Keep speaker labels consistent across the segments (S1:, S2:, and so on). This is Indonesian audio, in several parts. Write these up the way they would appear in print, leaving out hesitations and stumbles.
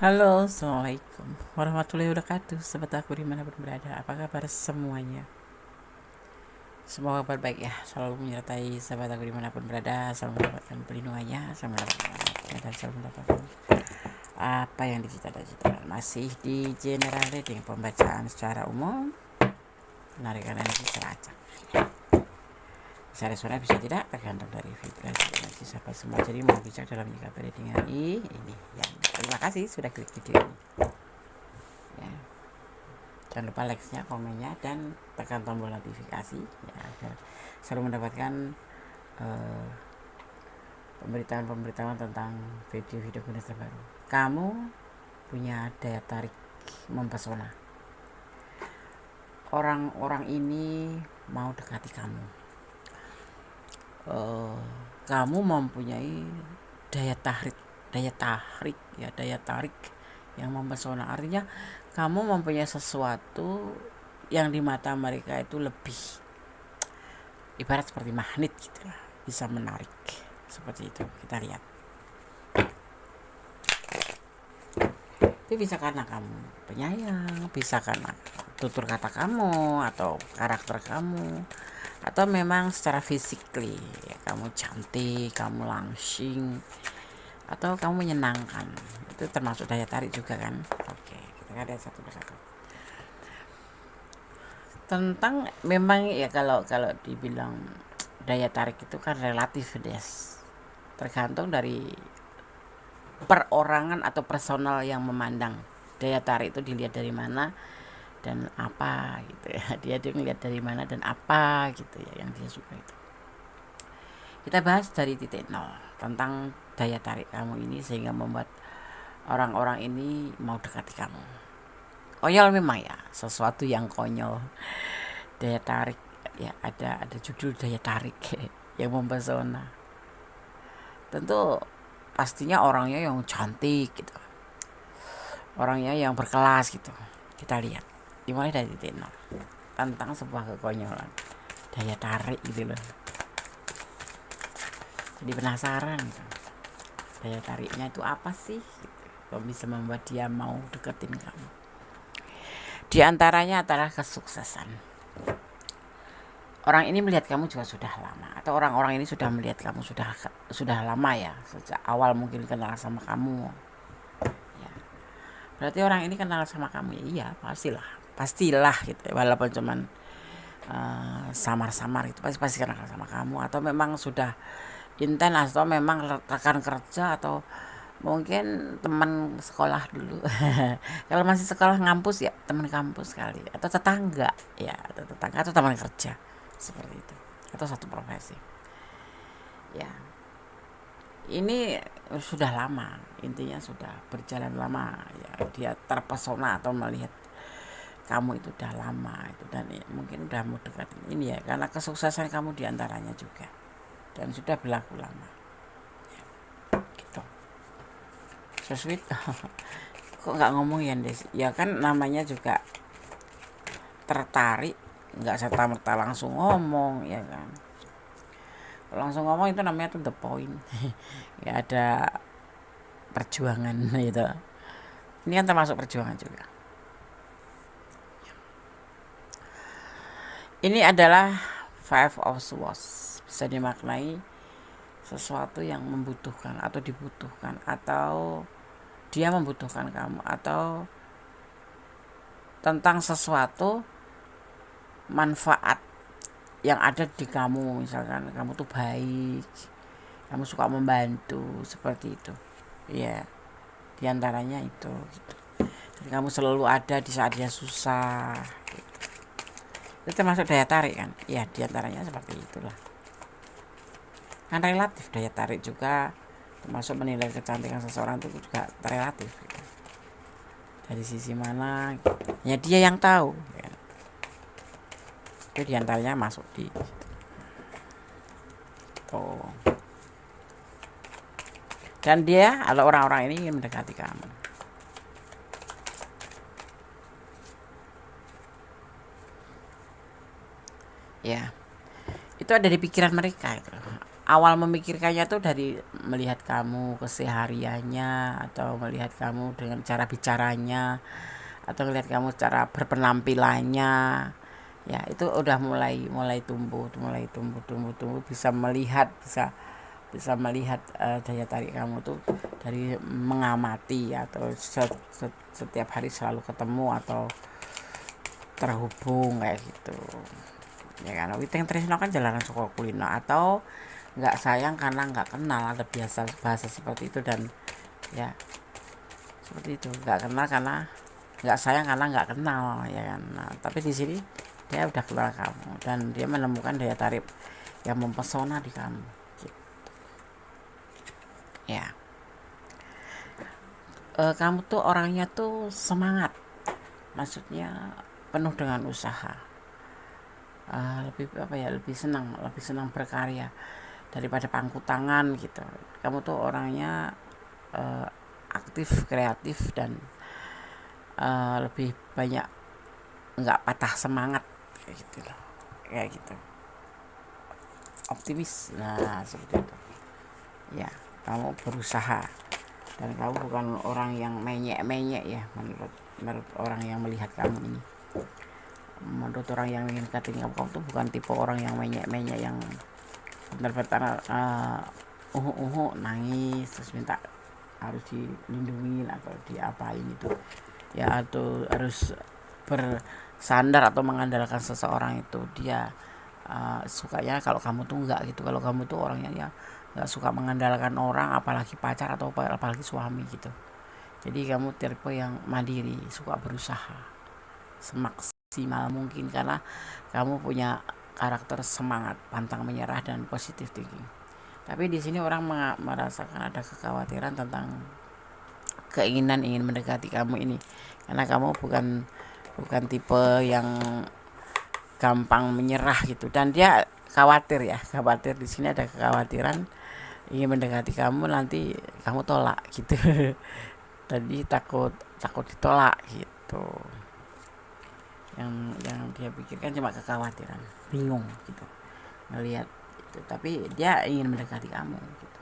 S1: Halo, assalamualaikum warahmatullahi wabarakatuh. Sobat aku dimanapun berada, apa kabar semuanya? Semoga kabar baik ya, selalu menyertai sahabat aku dimanapun berada, selalu mendapatkan pelindungannya, selalu mendapatkan rahmatnya, dan selalu mendapatkan apa yang dicita-citakan. Masih di general reading, pembacaan secara umum, penarikan energi secara acak. Bisa resona bisa tidak, tergantung dari vibrasi energi sahabat semua. Jadi mau bijak dalam menyikapi reading ini ya. Terima kasih sudah klik video ini. Ya. Jangan lupa like-nya, komennya, dan tekan tombol notifikasi ya, agar selalu mendapatkan pemberitahuan-pemberitahuan tentang video-video Gunes terbaru. Kamu punya daya tarik mempesona. Orang-orang ini mau dekati kamu. Kamu mempunyai daya tarik yang mempesona. Artinya kamu mempunyai sesuatu yang di mata mereka itu lebih ibarat seperti magnet gitu lah, bisa menarik seperti itu. Kita lihat, itu bisa karena kamu penyayang, bisa karena tutur kata kamu atau karakter kamu, atau memang secara physically ya, kamu cantik, kamu langsing, atau kamu menyenangkan. Itu termasuk daya tarik juga kan. Oke, kita lihat satu persatu. Tentang memang ya, kalau dibilang daya tarik itu kan relatif des, tergantung dari perorangan atau personal yang memandang. Daya tarik itu dilihat dari mana dan apa gitu ya. Dia ngelihat dari mana dan apa gitu ya yang dia suka itu. Kita bahas dari titik nol tentang daya tarik kamu ini sehingga membuat orang-orang ini mau dekati kamu. Konyol memang ya, sesuatu yang konyol. Daya tarik ya, ada judul daya tarik yang mempesona. Tentu pastinya orangnya yang cantik gitu, orangnya yang berkelas gitu. Kita lihat dimulai dari titik nol tentang sebuah kekonyolan, daya tarik gitu loh. Jadi penasaran gitu, daya tariknya itu apa sih gitu, kok bisa membuat dia mau deketin kamu. Di antaranya adalah kesuksesan. Orang ini melihat kamu juga sudah lama, atau orang-orang ini sudah melihat kamu sudah lama ya, sejak awal mungkin kenal sama kamu ya. Berarti orang ini kenal sama kamu ya, iya pastilah gitu ya, walaupun cuman samar-samar itu pasti kenal sama kamu, atau memang sudah intens, atau memang rekan kerja, atau mungkin teman sekolah dulu. Kalau masih sekolah ngampus ya teman kampus kali, atau tetangga ya, atau teman kerja seperti itu, atau satu profesi ya. Ini sudah lama, intinya sudah berjalan lama ya, dia terpesona atau melihat kamu itu udah lama itu, dan ya, mungkin udah mau deketin ini ya, karena kesuksesan kamu diantaranya juga, dan sudah berlaku lama ya, gitu. So sweet. Kok nggak ngomong ya Des? Ya kan namanya juga tertarik, nggak serta-merta langsung ngomong ya kan. Langsung ngomong itu namanya tuh the point. Ya ada perjuangan gitu. Ini kan termasuk perjuangan juga. Ini adalah Five of Swords, bisa dimaknai sesuatu yang membutuhkan atau dibutuhkan, atau dia membutuhkan kamu, atau tentang sesuatu manfaat yang ada di kamu. Misalkan kamu tuh baik, kamu suka membantu, seperti itu ya, diantaranya itu gitu. Jadi kamu selalu ada di saat dia susah gitu. Itu termasuk daya tarik kan ya, diantaranya seperti itulah. Kan relatif daya tarik juga, termasuk menilai kecantikan seseorang itu juga relatif gitu. Dari sisi mana ya dia yang tahu ya. Itu diantaranya masuk di tuh. Dan dia, kalau orang-orang ini ingin mendekati kamu ya, itu ada di pikiran mereka itu. awal memikirkannya tuh dari melihat kamu kesehariannya, atau melihat kamu dengan cara bicaranya, atau melihat kamu cara berpenampilannya. Ya, itu udah mulai mulai tumbuh, bisa melihat, bisa melihat daya tarik kamu tuh dari mengamati, atau setiap hari selalu ketemu atau terhubung kayak gitu. Ya kan, Witeng Tresno kan jalanan suka kulino, atau nggak sayang karena nggak kenal, ada biasa bahasa seperti itu. Dan ya seperti itu, nggak kenal karena nggak sayang karena nggak kenal, ya kan. Nah, tapi di sini dia udah kenal kamu dan dia menemukan daya tarik yang mempesona di kamu gitu. Ya, kamu tuh orangnya tuh semangat, maksudnya penuh dengan usaha. Lebih apa ya, lebih senang berkarya daripada pangku tangan gitu. Kamu tuh orangnya uh, aktif, kreatif, dan lebih banyak nggak patah semangat kayak gitu loh, kayak gitu, optimis. Nah, seperti itu ya. Kamu berusaha, dan kamu bukan orang yang menyek ya, menurut orang yang melihat kamu ini. Menurut orang yang ingin kating kamu tuh bukan tipe orang yang menyek yang benar-benar nangis terus minta harus dilindungi atau diapain itu ya, atau harus bersandar atau mengandalkan seseorang. Itu dia sukanya kalau kamu tuh enggak gitu. Kalau kamu tuh orangnya ya nggak suka mengandalkan orang, apalagi pacar atau apalagi suami gitu. Jadi kamu tipe yang mandiri, suka berusaha semaksimal mungkin, karena kamu punya karakter semangat, pantang menyerah, dan positive thinking. Tapi di sini orang merasakan ada kekhawatiran tentang keinginan ingin mendekati kamu ini, karena kamu bukan tipe yang gampang menyerah gitu. Dan dia khawatir di sini ada kekhawatiran ingin mendekati kamu, nanti kamu tolak gitu. Tadi takut ditolak gitu. Yang dia pikirkan cuma kekhawatiran, bingung gitu ngelihat itu. Tapi dia ingin mendekati kamu gitu,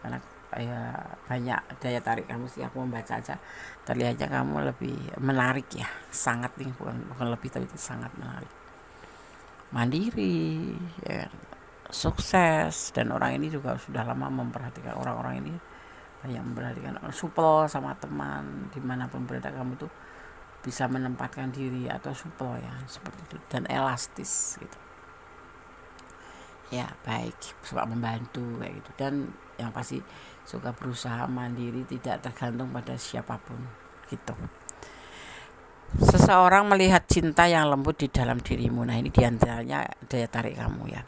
S1: karena ya banyak daya tarik kamu sih. Aku membaca aja terlihatnya kamu lebih menarik ya, sangat nih, bukan lebih, tapi itu sangat menarik, mandiri ya, sukses. Dan orang ini juga sudah lama memperhatikan orang-orang ini, banyak memperhatikan, supel sama teman dimanapun berada. Kamu tuh bisa menempatkan diri atau supel ya, seperti itu, dan elastis gitu ya, baik, suka membantu kayak gitu. Dan yang pasti suka berusaha mandiri, tidak tergantung pada siapapun gitu. Seseorang melihat cinta yang lembut di dalam dirimu. Nah, ini diantaranya daya tarik kamu ya.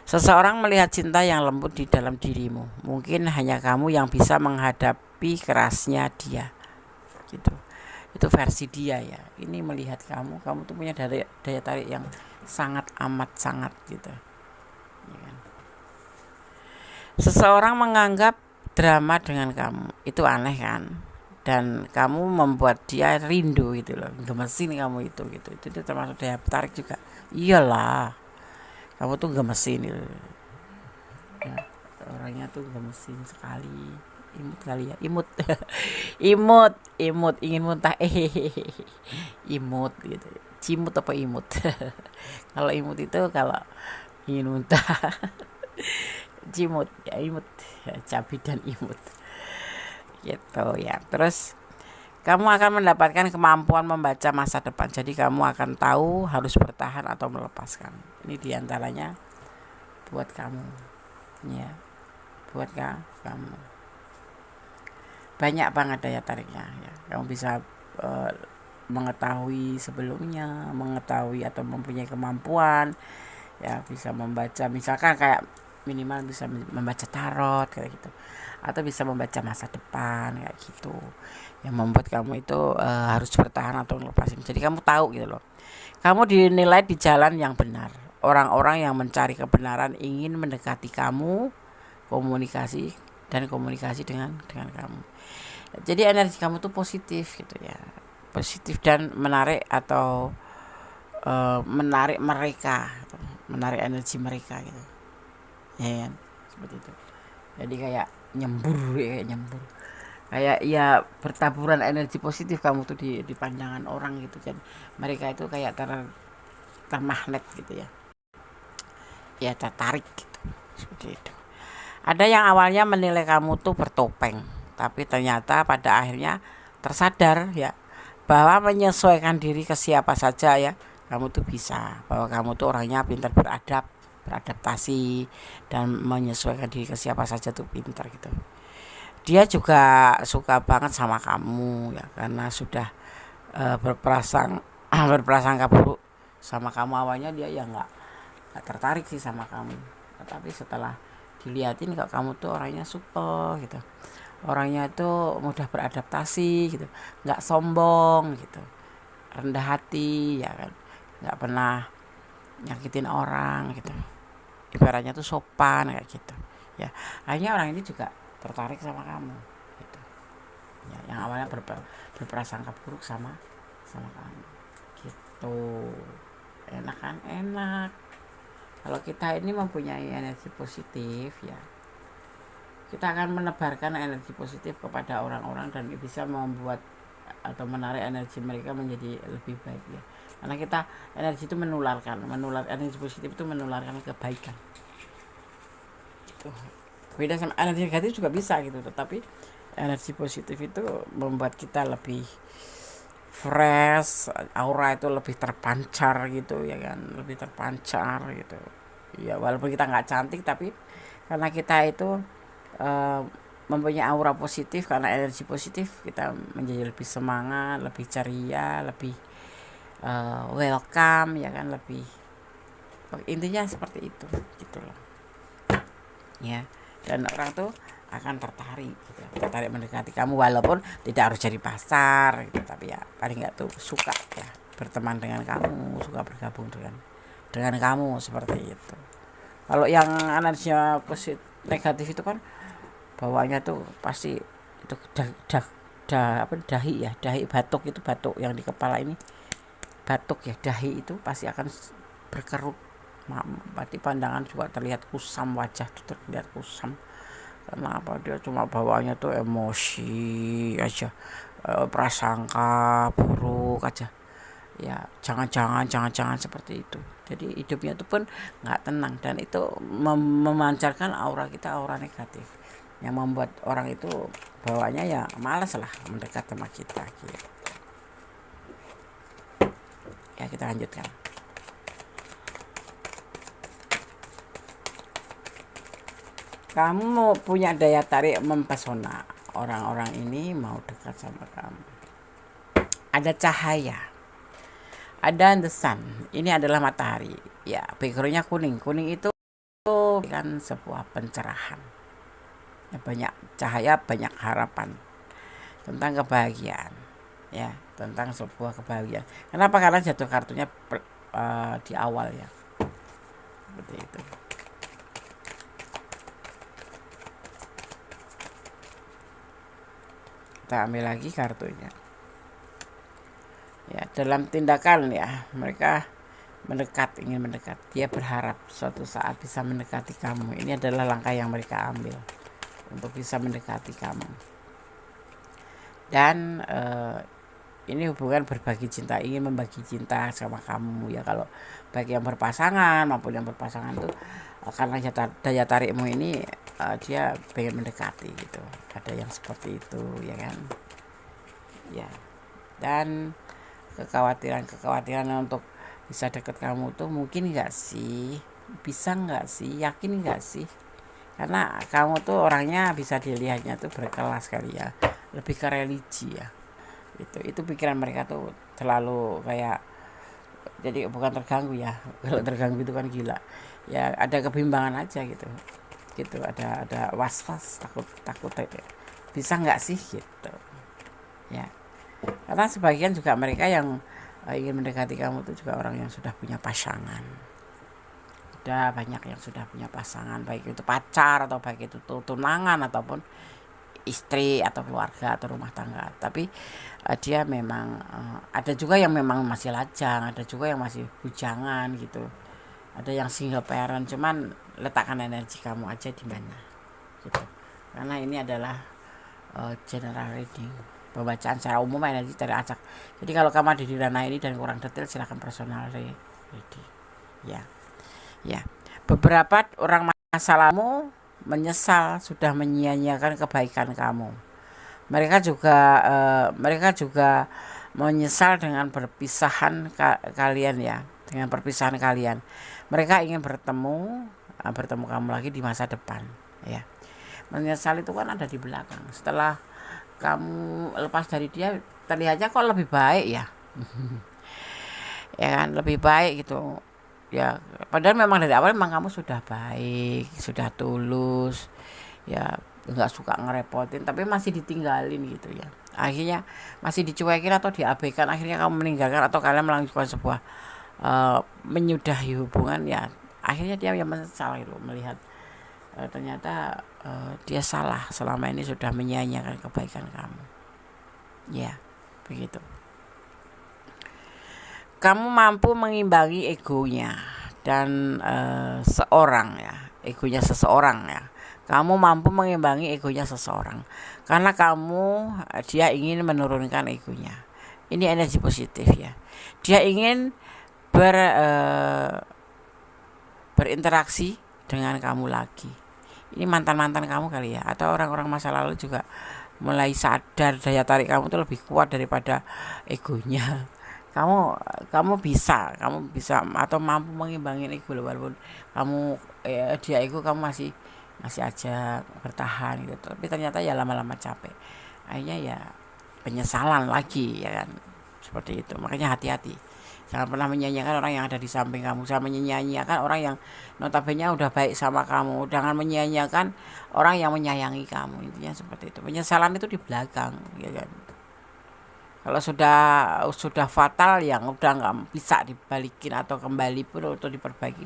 S1: Seseorang melihat cinta yang lembut di dalam dirimu. Mungkin hanya kamu yang bisa menghadapi kerasnya dia gitu. Itu versi dia ya. Ini melihat kamu tuh punya daya tarik yang sangat amat sangat gitu ya kan? Seseorang menganggap drama dengan kamu itu aneh kan, dan kamu membuat dia rindu gitu loh, gemesin kamu itu gitu. Itu termasuk daya tarik juga. Iyalah, kamu tuh gemesin gitu ya, orangnya tuh gemesin sekali, imut kali ya, imut. imut ingin muntah, imut gitu, cimut apa imut. Kalau imut itu kalau ingin muntah. Cimut ya, imut ya, cabi dan imut gitu ya. Terus kamu akan mendapatkan kemampuan membaca masa depan, jadi kamu akan tahu harus bertahan atau melepaskan. Ini diantaranya buat kamu ya, buat kamu banyak banget daya tariknya ya. Kamu bisa mengetahui sebelumnya, mengetahui atau mempunyai kemampuan ya, bisa membaca, misalkan kayak minimal bisa membaca tarot kayak gitu, atau bisa membaca masa depan kayak gitu, yang membuat kamu itu harus bertahan atau melepasin. Jadi kamu tahu gitu loh, kamu dinilai di jalan yang benar. Orang-orang yang mencari kebenaran ingin mendekati kamu, komunikasi dengan kamu. Jadi energi kamu tuh positif gitu ya, positif dan menarik, atau menarik mereka, menarik energi mereka gitu ya kan? seperti itu. Jadi kayak nyembur, kayak ya bertaburan energi positif kamu tuh di pandangan orang gitu. Jadi mereka itu kayak termagnet gitu ya, ya tertarik gitu, seperti itu. Ada yang awalnya menilai kamu tuh bertopeng, tapi ternyata pada akhirnya tersadar ya bahwa menyesuaikan diri ke siapa saja ya kamu tuh bisa, bahwa kamu tuh orangnya pintar beradaptasi dan menyesuaikan diri ke siapa saja tuh pintar gitu. Dia juga suka banget sama kamu ya karena sudah berprasangka buruk sama kamu. Awalnya dia ya nggak tertarik sih sama kamu, tapi setelah dilihatin kok kamu tuh orangnya super gitu, orangnya itu mudah beradaptasi gitu, nggak sombong gitu, rendah hati ya kan, nggak pernah nyakitin orang gitu, ibaratnya tuh sopan kayak gitu ya. Akhirnya orang ini juga tertarik sama kamu gitu ya, yang awalnya berprasangka buruk sama kamu gitu. Enak kan? Enak kalau kita ini mempunyai energi positif ya, kita akan menebarkan energi positif kepada orang-orang dan bisa membuat atau menarik energi mereka menjadi lebih baik ya. Karena kita energi itu energi positif itu menularkan kebaikan. Gitu. Beda sama energi negatif juga bisa gitu, tetapi energi positif itu membuat kita lebih fresh, aura itu lebih terpancar gitu ya kan, lebih terpancar gitu ya. Walaupun kita nggak cantik, tapi karena kita itu eh, mempunyai aura positif, karena energi positif kita menjadi lebih semangat, lebih ceria, lebih welcome ya kan, lebih intinya seperti itu gitu loh ya. Dan orang tuh akan tertarik mendekati kamu, walaupun tidak harus jadi pacar gitu, tapi ya paling nggak tuh suka ya berteman dengan kamu, suka bergabung dengan kamu seperti itu. Kalau yang energinya positif negatif itu kan bawahnya tuh pasti itu dahi batuk, itu batuk yang di kepala ini, batuk ya, dahi itu pasti akan berkerut. Berarti pandangan juga terlihat kusam, wajah itu terlihat kusam. Kenapa? Dia cuma bawaannya tuh emosi aja, prasangka buruk aja ya. Jangan seperti itu. Jadi hidupnya itu pun nggak tenang, dan itu memancarkan aura kita, aura negatif yang membuat orang itu bawaannya ya malas lah mendekat sama kita gitu. Ya kita lanjutkan. Kamu punya daya tarik mempesona, orang-orang ini mau dekat sama kamu. Ada cahaya, ada the sun, ini adalah matahari ya, backgroundnya kuning itu kan sebuah pencerahan ya, banyak cahaya, banyak harapan tentang kebahagiaan ya, tentang sebuah kebahagiaan. Kenapa? Karena jatuh kartunya di awal ya, seperti itu. Kita ambil lagi kartunya ya. Dalam tindakan ya, mereka ingin mendekat, dia berharap suatu saat bisa mendekati kamu. Ini adalah langkah yang mereka ambil untuk bisa mendekati kamu. Dan ini hubungan berbagi cinta, ingin membagi cinta sama kamu ya. Kalau baik yang berpasangan maupun yang berpasangan tuh karena daya tarikmu ini dia pengen mendekati gitu. Ada yang seperti itu ya kan ya. Dan kekhawatiran untuk bisa deket kamu tuh mungkin nggak sih, bisa nggak sih, yakin nggak sih? Karena kamu tuh orangnya bisa dilihatnya tuh berkelas kali ya, lebih ke religi ya. Itu pikiran mereka tuh terlalu kayak, jadi bukan terganggu ya. Kalau terganggu itu kan gila ya, ada kebimbangan aja gitu, ada was-was, takut bisa nggak sih gitu ya. Karena sebagian juga mereka yang ingin mendekati kamu itu juga orang yang sudah punya pasangan. Udah banyak yang sudah punya pasangan, baik itu pacar atau baik itu tunangan ataupun istri atau keluarga atau rumah tangga. Tapi dia memang ada juga yang memang masih lajang, ada juga yang masih bujangan gitu, ada yang single parent. Cuman letakkan energi kamu aja di mana gitu. Karena ini adalah general reading, pembacaan secara umum energi dari acak. Jadi kalau kamu ada di ranah ini dan kurang detail, silahkan personal reading ya. Beberapa orang masa lalu menyesal sudah menyia-nyiakan kebaikan kamu. Mereka juga menyesal dengan perpisahan kalian ya, dengan perpisahan kalian. Mereka ingin bertemu kamu lagi di masa depan ya. Menyesal itu kan ada di belakang. Setelah kamu lepas dari dia, terlihatnya kok lebih baik ya. Ya kan, lebih baik gitu. Ya, padahal memang dari awal memang kamu sudah baik, sudah tulus. Ya, nggak suka ngerepotin, tapi masih ditinggalin gitu ya. Akhirnya masih dicuekin atau diabaikan, akhirnya kamu meninggalkan atau kalian melakukan sebuah menyudahi hubungan ya. Akhirnya dia yang menyesal gitu, melihat ternyata dia salah selama ini sudah menyia-nyiakan kebaikan kamu ya, begitu. Kamu mampu mengimbangi egonya dan seorang ya, egonya seseorang ya. Kamu mampu mengimbangi egonya seseorang karena dia ingin menurunkan egonya. Ini energi positif ya. Dia ingin berinteraksi dengan kamu lagi. Ini mantan-mantan kamu kali ya, atau orang-orang masa lalu juga mulai sadar daya tarik kamu itu lebih kuat daripada egonya. Kamu bisa atau mampu mengimbangi ego, walaupun dia ego, kamu masih aja bertahan gitu. Tapi ternyata ya lama-lama capek. Akhirnya ya penyesalan lagi ya kan. Seperti itu. Makanya hati-hati. Jangan pernah menyanyiakan orang yang ada di samping kamu. Jangan menyanyiakan orang yang notabene udah baik sama kamu. Jangan menyanyiakan orang yang menyayangi kamu. Intinya seperti itu. Penyesalan itu di belakang ya kan. Kalau sudah fatal yang udah nggak bisa dibalikin atau kembali pun atau diperbaiki,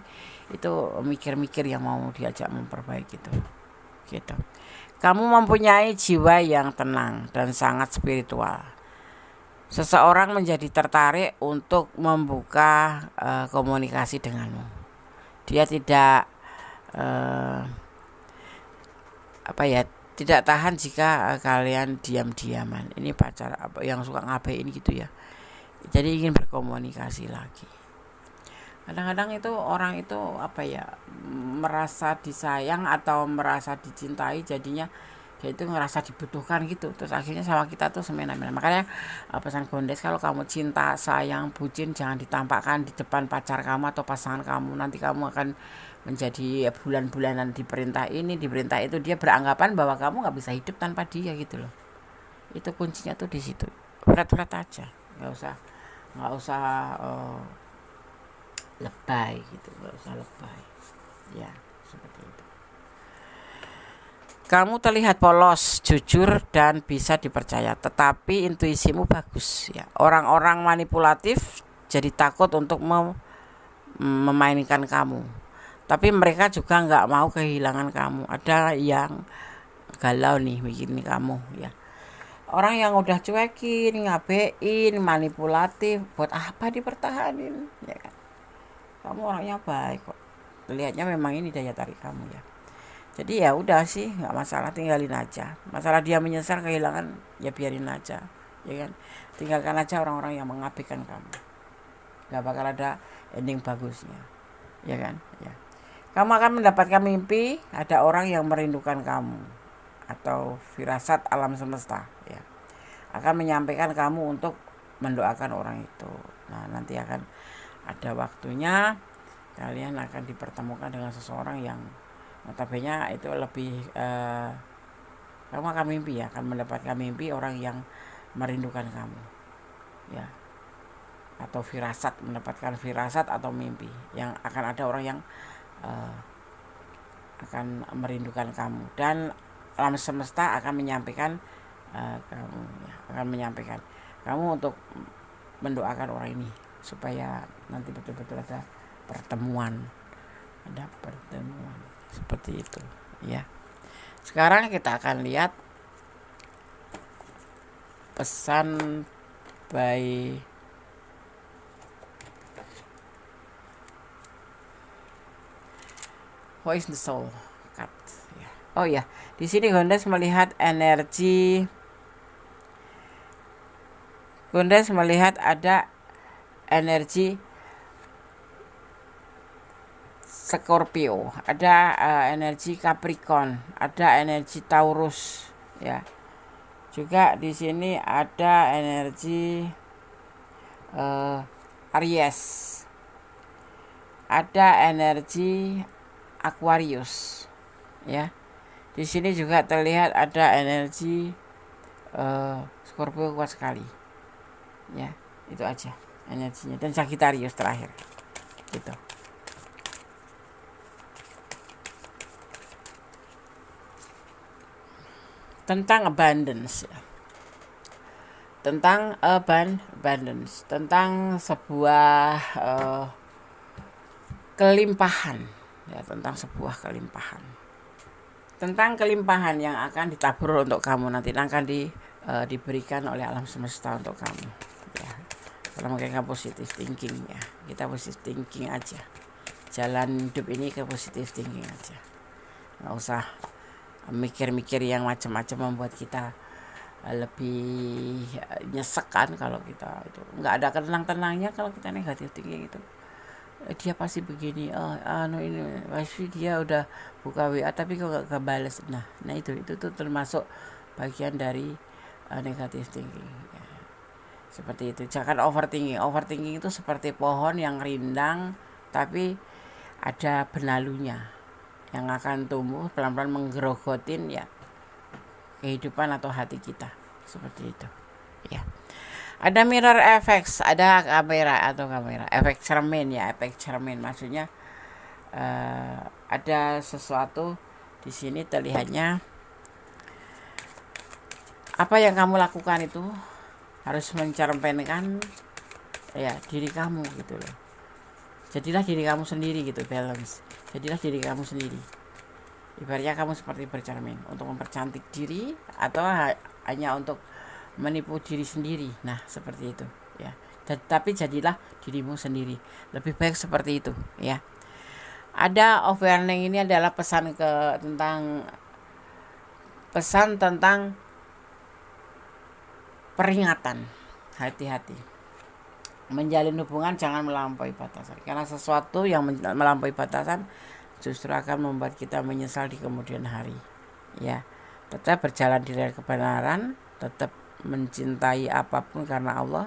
S1: itu mikir-mikir yang mau diajak memperbaiki itu gitu. Kamu mempunyai jiwa yang tenang dan sangat spiritual. Seseorang menjadi tertarik untuk membuka komunikasi denganmu. Dia tidak tidak tahan jika kalian diam-diaman. Ini pacar yang suka ngabein gitu ya. Jadi ingin berkomunikasi lagi. Kadang-kadang itu orang itu merasa disayang atau merasa dicintai, jadinya dia itu ngerasa dibutuhkan gitu, terus akhirnya sama kita tuh semena-mena. Makanya pesan Gondes, kalau kamu cinta, sayang, bucin, jangan ditampakkan di depan pacar kamu atau pasangan kamu. Nanti kamu akan menjadi bulan-bulanan diperintah ini, diperintah itu. Dia beranggapan bahwa kamu nggak bisa hidup tanpa dia gitu loh. Itu kuncinya tuh di situ. Berat-berat aja, nggak usah lebay gitu, nggak usah lebay ya, seperti itu. Kamu terlihat polos, jujur, dan bisa dipercaya, tetapi intuisimu bagus ya. Orang-orang manipulatif jadi takut untuk memainkan kamu, tapi mereka juga nggak mau kehilangan kamu. Ada yang galau nih mikirin kamu ya. Orang yang udah cuekin, ngabein, manipulatif, buat apa dipertahanin ya kan? Kamu orangnya baik kok, lihatnya memang ini daya tarik kamu ya. Jadi ya udah sih, nggak masalah, tinggalin aja. Masalah dia menyesal kehilangan, ya biarin aja ya kan. Tinggalkan aja orang-orang yang mengabaikan kamu, nggak bakal ada ending bagusnya ya kan ya. Kamu akan mendapatkan mimpi ada orang yang merindukan kamu, atau firasat alam semesta ya, akan menyampaikan kamu untuk mendoakan orang itu. Nah, nanti akan ada waktunya kalian akan dipertemukan dengan seseorang yang notabene itu lebih kamu akan mimpi ya, akan mendapatkan mimpi orang yang merindukan kamu ya, atau mendapatkan firasat atau mimpi yang akan ada orang yang akan merindukan kamu, dan alam semesta akan menyampaikan kamu untuk mendoakan orang ini supaya nanti betul-betul ada pertemuan seperti itu ya. Sekarang kita akan lihat pesan by What is the soul card? Ya. Oh ya, di sini Gondes melihat energi. Gondes melihat ada energi Scorpio, ada energi Capricorn, ada energi Taurus, ya. Juga di sini ada energi Aries, ada energi Aquarius, ya. Di sini juga terlihat ada energi Scorpio kuat sekali, ya. Itu aja energinya, dan Sagittarius terakhir, gitu. Tentang abundance, ya. Tentang abundance, tentang sebuah kelimpahan, ya, tentang sebuah kelimpahan, tentang kelimpahan yang akan ditabur untuk kamu nanti, akan diberikan oleh alam semesta untuk kamu, ya. Kalau mereka positive thinking, ya, kita positive thinking aja, jalan hidup ini ke positive thinking aja, nggak usah mikir-mikir yang macam-macam membuat kita lebih nyesek kan. Kalau kita itu nggak ada tenang-tenangnya kalau kita negatif thinking itu, dia pasti begini, ini pasti dia udah buka WA tapi kok gak balas. Nah itu tuh termasuk bagian dari negatif thinking, ya. Seperti itu. Jangan overthinking itu seperti pohon yang rindang tapi ada benalunya yang akan tumbuh pelan-pelan menggerogotin, ya, kehidupan atau hati kita, seperti itu, ya. Ada mirror effects, ada kamera efek cermin, ya. Efek cermin maksudnya ada sesuatu di sini terlihatnya apa yang kamu lakukan itu harus mencerminkan, ya, diri kamu gitu loh. Jadilah diri kamu sendiri gitu, balance. Jadilah diri kamu sendiri. Ibaratnya kamu seperti bercermin untuk mempercantik diri atau hanya untuk menipu diri sendiri. Nah, seperti itu, ya. Tapi jadilah dirimu sendiri. Lebih baik seperti itu, ya. Ada warning, ini adalah pesan tentang peringatan. Hati-hati. Menjalin hubungan jangan melampaui batasan. Karena sesuatu yang melampaui batasan justru akan membuat kita menyesal di kemudian hari, ya. Tetap berjalan di jalan kebenaran, tetap mencintai apapun karena Allah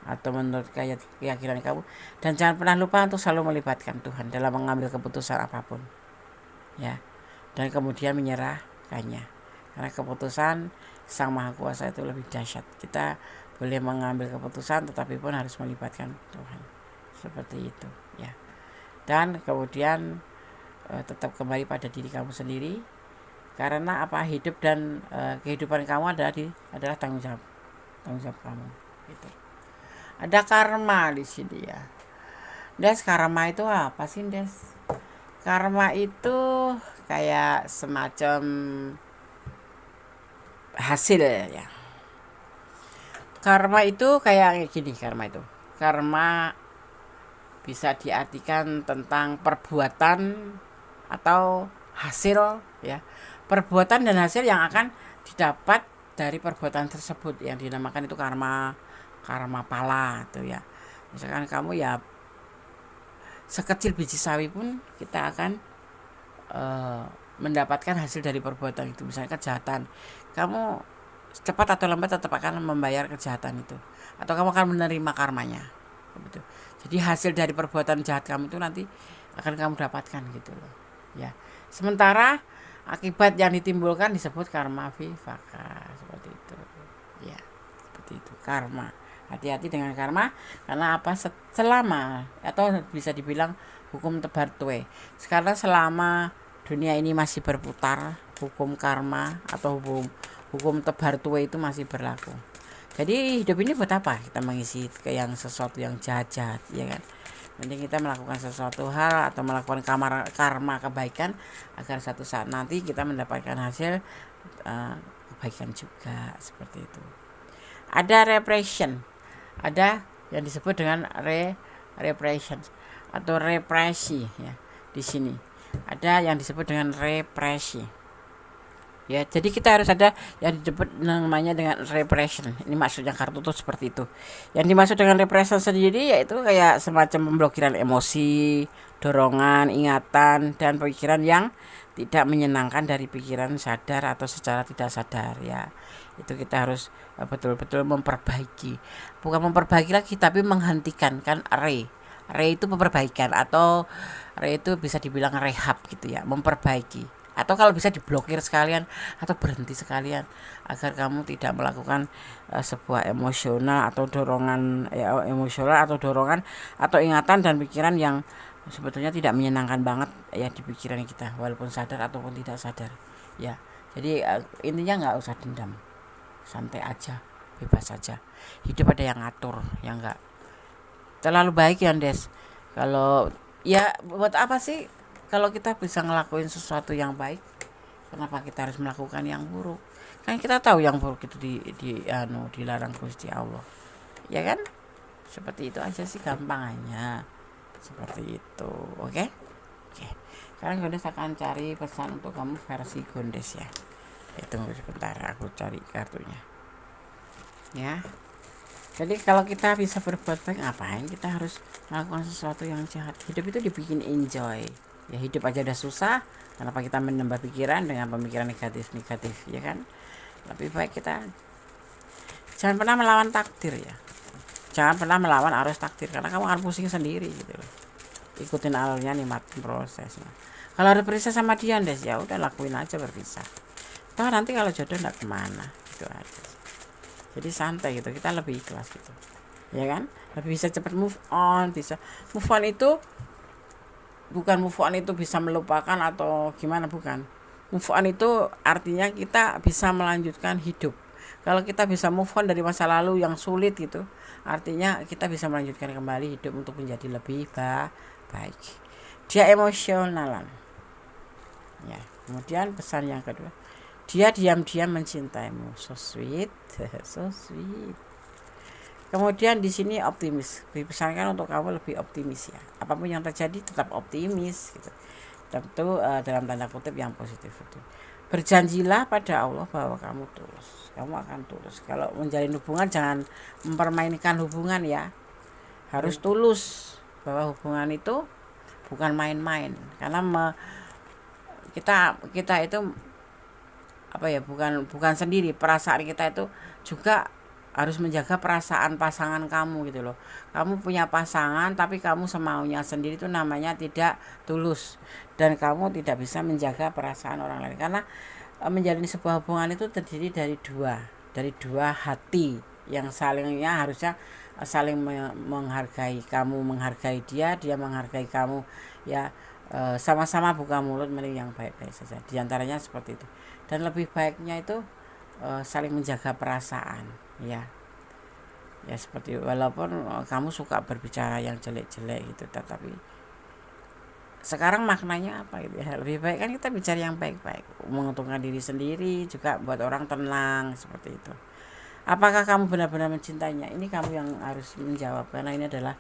S1: atau menurut keyakinan kamu, dan jangan pernah lupa untuk selalu melibatkan Tuhan dalam mengambil keputusan apapun, ya, dan kemudian menyerahkannya, karena keputusan Sang Maha Kuasa itu lebih dahsyat. Kita boleh mengambil keputusan tetapi pun harus melibatkan Tuhan, seperti itu, ya. Dan kemudian tetap kembali pada diri kamu sendiri, karena hidup dan kehidupan kamu adalah tanggung jawab kamu, gitu. Ada karma di sini, ya. Des, karma itu apa sih, Des? Karma itu kayak semacam hasil, ya. Karma itu kayak gini, karma bisa diartikan tentang perbuatan atau hasil, ya. Perbuatan dan hasil yang akan didapat dari perbuatan tersebut yang dinamakan itu karma pala tuh, ya. Misalkan kamu, ya, sekecil biji sawi pun kita akan mendapatkan hasil dari perbuatan itu. Misalnya kejahatan, kamu cepat atau lambat tetap akan membayar kejahatan itu, atau kamu akan menerima karmanya, gitu. Jadi hasil dari perbuatan jahat kamu itu nanti akan kamu dapatkan, gitu loh, ya. Sementara akibat yang ditimbulkan disebut karma vivaka, seperti itu, ya. Seperti itu karma. Hati-hati dengan karma, karena selama, atau bisa dibilang hukum tebar tuwe. Sekarang selama dunia ini masih berputar, hukum karma atau hukum tebar tuwe itu masih berlaku. Jadi hidup ini buat apa? Kita mengisi ke yang sesuatu yang jahat-jahat, ya kan? Mending kita melakukan sesuatu hal atau melakukan karma kebaikan agar satu saat nanti kita mendapatkan hasil kebaikan juga, seperti itu. Ada repression, ada yang disebut dengan repression atau represi, ya, di sini. ada yang disebut dengan represi. Ya, jadi kita harus ada yang disebut namanya dengan repression. Ini maksudnya kartu tuh seperti itu. Yang dimaksud dengan repression sendiri yaitu kayak semacam pemblokiran emosi, dorongan, ingatan, dan pikiran yang tidak menyenangkan dari pikiran sadar atau secara tidak sadar ya. Itu kita harus betul-betul memperbaiki. Bukan memperbaiki lagi tapi menghentikan kan re itu perbaikan atau re itu bisa dibilang rehab gitu ya, memperbaiki. Atau kalau bisa diblokir sekalian atau berhenti sekalian agar kamu tidak melakukan sebuah emosional atau dorongan emosional atau dorongan atau ingatan dan pikiran yang sebetulnya tidak menyenangkan banget ya di pikiran kita walaupun sadar ataupun tidak sadar ya. Jadi intinya nggak usah dendam, santai aja, bebas saja, hidup ada yang ngatur ya, nggak terlalu baik ya Des. Kalau ya buat apa sih kalau kita bisa ngelakuin sesuatu yang baik, kenapa kita harus melakukan yang buruk? Kan kita tahu yang buruk itu dilarang Gusti Allah. Ya kan? Seperti itu aja sih gampangannya. Seperti itu. Oke? Oke. Sekarang Gondes akan cari pesan untuk kamu versi Gondes ya. Tunggu sebentar, aku cari kartunya. Ya. Jadi kalau kita bisa berbuat baik, ngapain kita harus melakukan sesuatu yang jahat? Hidup itu dibikin enjoy. Ya hidup aja udah susah, kenapa kita menambah pikiran dengan pemikiran negatif ya kan? Lebih baik kita jangan pernah melawan takdir ya. Jangan pernah melawan arus takdir karena kamu akan pusing sendiri gitu loh. Ikutin alurnya, nikmatin prosesnya. Kalau ada berpisah sama dia Des, ya udah lakuin aja berpisah. Toh nanti kalau jodoh enggak kemana, gitu aja. Jadi santai gitu, kita lebih ikhlas gitu. Ya kan? Lebih bisa cepat move on, bisa move on itu bukan move on itu bisa melupakan atau gimana, bukan. Move on itu artinya kita bisa melanjutkan hidup. Kalau kita bisa move on dari masa lalu yang sulit gitu, artinya kita bisa melanjutkan kembali hidup untuk menjadi lebih baik. Dia emosionalan. Ya, kemudian pesan yang kedua, dia diam-diam mencintaimu. So sweet, so sweet. Kemudian di sini optimis, dipesankan untuk kamu lebih optimis ya. Apapun yang terjadi tetap optimis gitu. Tentu dalam tanda kutip yang positif itu. Berjanjilah pada Allah bahwa kamu tulus. Kamu akan tulus. Kalau menjalin hubungan jangan mempermainkan hubungan ya. Harus tulus bahwa hubungan itu bukan main-main. Karena kita itu apa ya, bukan sendiri, perasaan kita itu juga harus menjaga perasaan pasangan kamu gitu loh. Kamu punya pasangan tapi kamu semaunya sendiri, itu namanya tidak tulus, dan kamu tidak bisa menjaga perasaan orang lain. Karena menjalin sebuah hubungan itu terdiri dari dua hati yang salingnya harusnya saling menghargai. Kamu menghargai dia menghargai kamu ya. Sama-sama buka mulut mending yang baik-baik saja. Di antaranya seperti itu. Dan lebih baiknya itu saling menjaga perasaan ya seperti walaupun kamu suka berbicara yang jelek-jelek gitu, tetapi sekarang maknanya apa gitu ya, lebih baik kan kita bicara yang baik-baik, menguntungkan diri sendiri juga buat orang tenang seperti itu. Apakah kamu benar-benar mencintainya? Ini kamu yang harus menjawab, karena ini adalah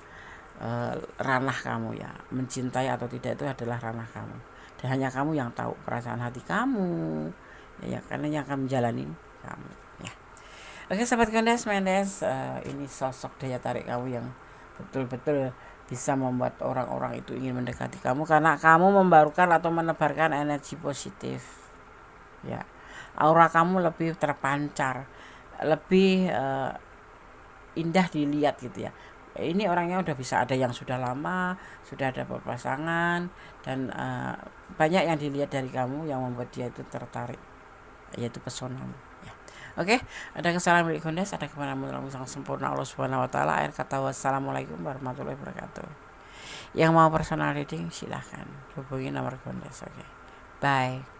S1: ranah kamu ya. Mencintai atau tidak itu adalah ranah kamu, dan hanya kamu yang tahu perasaan hati kamu ya, karena yang akan menjalani kamu ya. Oke sahabat Gondes, ini sosok daya tarik kamu yang betul-betul bisa membuat orang-orang itu ingin mendekati kamu karena kamu membarukan atau menebarkan energi positif ya. Aura kamu lebih terpancar, lebih indah dilihat gitu ya. Ini orangnya udah bisa, ada yang sudah lama, sudah ada berpasangan, dan banyak yang dilihat dari kamu yang membuat dia itu tertarik, yaitu pesonamu ya. Oke, ada kesalahan milik Gondes, ada kemana dalam sang sempurna Allah Subhanahu wa taala. Akhir kata wassalamualaikum warahmatullahi wabarakatuh. Yang mau personal reading silahkan hubungi nomor Gondes. Oke. Bye.